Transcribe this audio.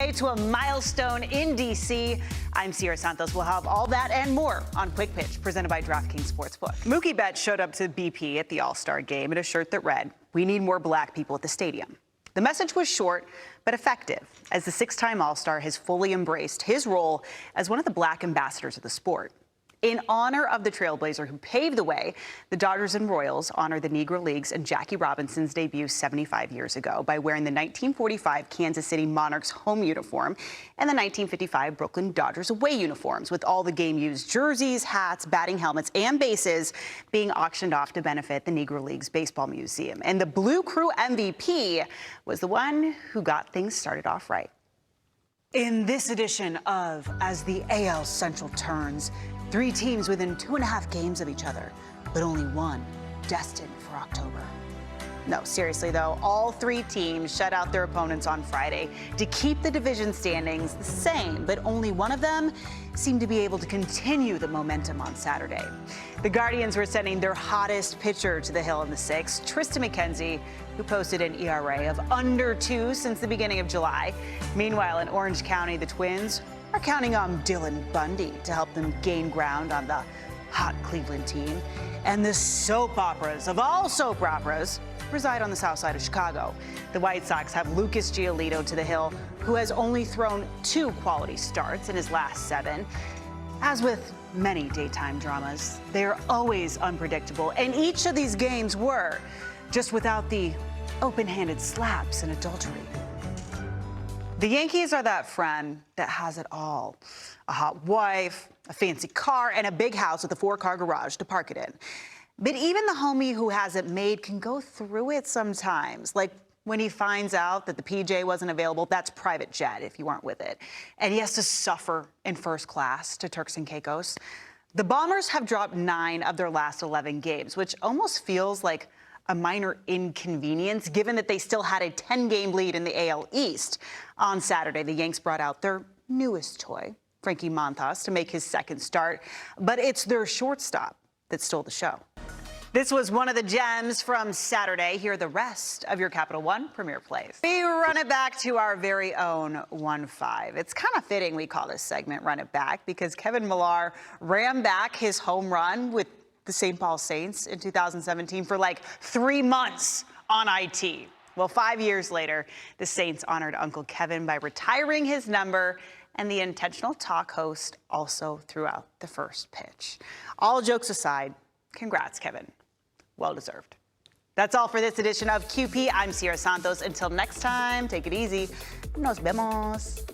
To a milestone in D.C. I'm Siera Santos. We'll have all that and more on Quick Pitch, presented by DraftKings Sportsbook. Mookie Betts showed up to BP at the All-Star game in a shirt that read, "We need more black people at the stadium." The message was short but effective, as the six-time All-Star has fully embraced his role as one of the black ambassadors of the sport. In honor of the trailblazer who paved the way, the Dodgers and Royals honor the Negro Leagues and Jackie Robinson's debut 75 years ago by wearing the 1945 Kansas City Monarchs home uniform and the 1955 Brooklyn Dodgers away uniforms, with all the game-used jerseys, hats, batting helmets, and bases being auctioned off to benefit the Negro Leagues Baseball Museum. And the Blue Crew MVP was the one who got things started off right. In this edition of As the AL Central Turns, three teams within 2.5 games of each other, but only one destined for October. No, seriously though, all three teams shut out their opponents on Friday to keep the division standings the same, but only one of them seemed to be able to continue the momentum on Saturday. The Guardians were sending their hottest pitcher to the hill in the sixth, Tristan McKenzie, who posted an ERA of under 2 since the beginning of July. Meanwhile, in Orange County, the Twins are counting on Dylan Bundy to help them gain ground on the hot Cleveland team. And the soap operas of all soap operas reside on the south side of Chicago. The White Sox have Lucas Giolito to the hill, who has only thrown 2 quality starts in his last 7. As with many daytime dramas, they are always unpredictable, and each of these games were, just without the open-handed slaps and adultery. The Yankees are that friend that has it all. A hot wife, a fancy car, and a big house with a 4-car garage to park it in. But even the homie who has it made can go through it sometimes. Like when he finds out that the PJ wasn't available, that's private jet if you aren't with it. And he has to suffer in first class to Turks and Caicos. The Bombers have dropped 9 of their last 11 games, which almost feels like a minor inconvenience, given that they still had a 10-game lead in the AL East. On Saturday, the Yanks brought out their newest toy, Frankie Montas, to make his second start, but it's their shortstop that stole the show. This was one of the gems from Saturday. Here are the rest of your Capital One Premier Plays. We run it back to our very own 1-5. It's kind of fitting we call this segment Run It Back, because Kevin Millar ran back his home run with the St. Paul Saints in 2017 for like 3 months on IT. Well, 5 years later, the Saints honored Uncle Kevin by retiring his number, and the intentional talk host also threw out the first pitch. All jokes aside, congrats, Kevin. Well deserved. That's all for this edition of QP. I'm Siera Santos. Until next time, take it easy. Nos vemos.